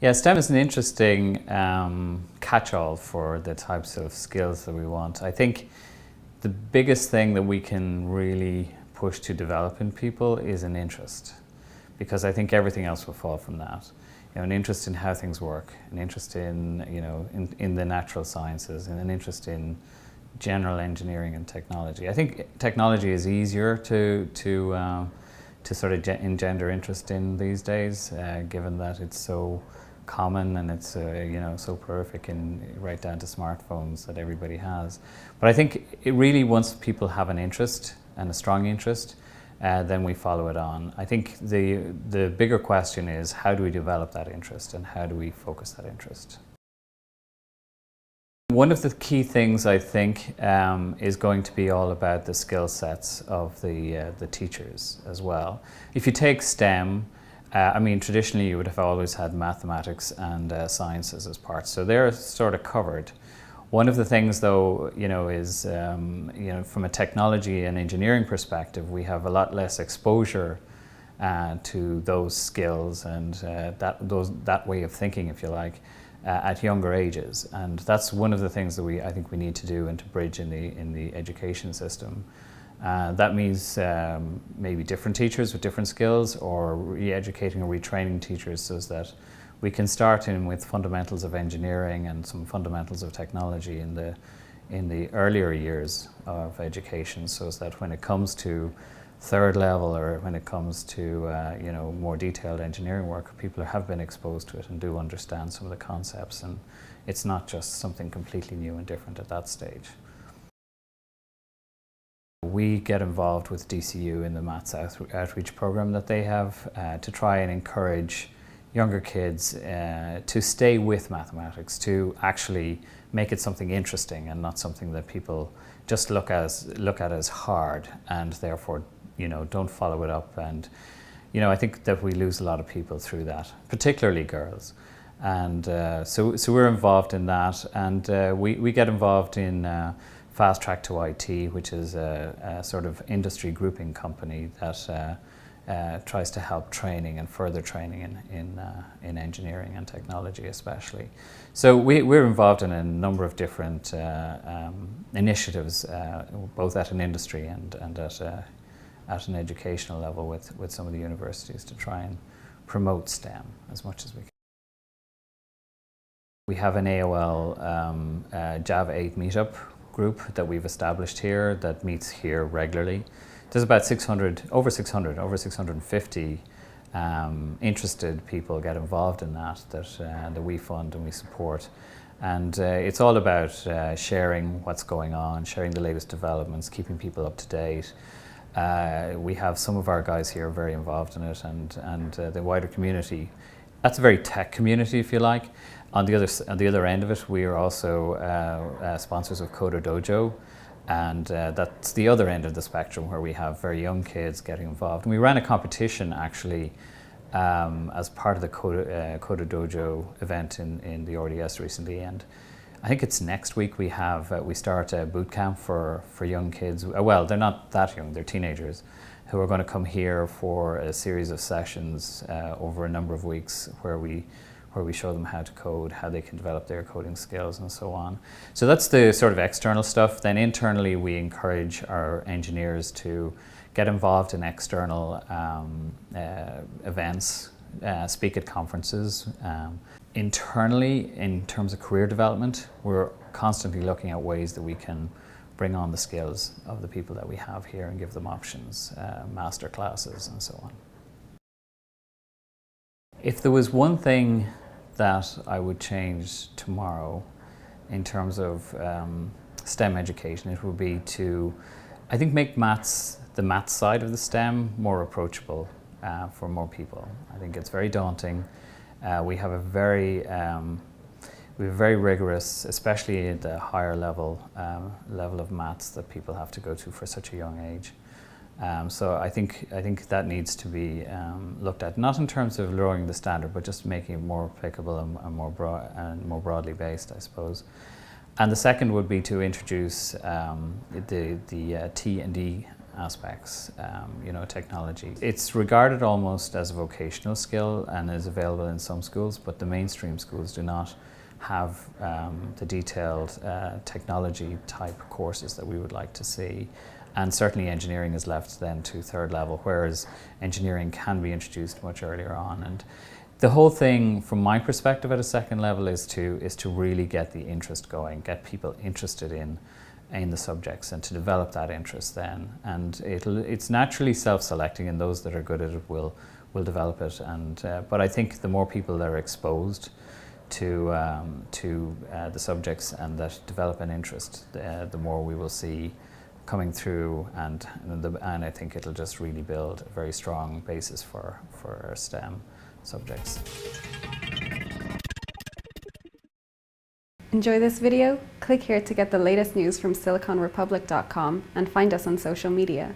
Yeah, STEM is an interesting catch-all for the types of skills that we want. I think the biggest thing that we can really push to develop in people is an interest, because I think everything else will fall from that. An interest in how things work, an interest in in the natural sciences, and an interest in general engineering and technology. I think technology is easier to sort of engender interest in these days, given that it's so common and it's so prolific and right down to smartphones that everybody has. But I think it really, once people have an interest and a strong interest, then we follow it on. I think the bigger question is, how do we develop that interest and how do we focus that interest? One of the key things, I think, is going to be all about the skill sets of the teachers as well. If you take STEM, I mean, traditionally you would have always had mathematics and sciences as parts, so they're sort of covered. One of the things, though, is from a technology and engineering perspective, we have a lot less exposure to those skills and that way of thinking, if you like, at younger ages, and that's one of the things that I think we need to do and to bridge in the education system. That means maybe different teachers with different skills, or re-educating or retraining teachers so that we can start in with fundamentals of engineering and some fundamentals of technology in the earlier years of education, so that when it comes to third level or when it comes to more detailed engineering work, people have been exposed to it and do understand some of the concepts, and it's not just something completely new and different at that stage. We get involved with DCU in the Maths Outreach program that they have to try and encourage younger kids to stay with mathematics, to actually make it something interesting and not something that people just look at as hard and therefore don't follow it up. And I think that we lose a lot of people through that, particularly girls. And so we're involved in that, and we get involved in Fast Track to IT, which is a sort of industry grouping company that tries to help training and further training in engineering and technology especially. So we're involved in a number of different initiatives, both at an industry and at an educational level with some of the universities, to try and promote STEM as much as we can. We have an AOL Java 8 meetup group that we've established here that meets here regularly. There's about over 650 interested people get involved in that we fund and we support. And it's all about sharing what's going on, sharing the latest developments, keeping people up to date. We have some of our guys here very involved in it, and the wider community. That's a very tech community, if you like. On the other end of it, we are also sponsors of Coder Dojo, and that's the other end of the spectrum, where we have very young kids getting involved. And we ran a competition actually as part of the Coder Dojo event in the RDS recently, and I think it's next week we start a boot camp for young kids. Well, they're not that young, they're teenagers, who are going to come here for a series of sessions over a number of weeks where we show them how to code, how they can develop their coding skills and so on. So that's the sort of external stuff. Then internally we encourage our engineers to get involved in external events, speak at conferences. Internally, in terms of career development, we're constantly looking at ways that we can bring on the skills of the people that we have here and give them options, master classes and so on. If there was one thing that I would change tomorrow in terms of STEM education, it would be to, I think, make maths, the maths side of the STEM, more approachable for more people. I think it's very daunting. We have a very rigorous, especially at the higher level of maths that people have to go to for such a young age. So I think that needs to be looked at, not in terms of lowering the standard, but just making it more applicable and more broadly based, I suppose. And the second would be to introduce the T&D aspects, technology. It's regarded almost as a vocational skill and is available in some schools, but the mainstream schools do not have the detailed technology type courses that we would like to see. And certainly engineering is left then to third level, whereas engineering can be introduced much earlier on. And the whole thing, from my perspective at a second level, is to really get the interest going, get people interested in the subjects and to develop that interest then. And it's naturally self-selecting, and those that are good at it will develop it. And but I think the more people that are exposed to the subjects and that develop an interest, the more we will see coming through, and I think it'll just really build a very strong basis for STEM subjects. Enjoy this video? Click here to get the latest news from siliconrepublic.com and find us on social media.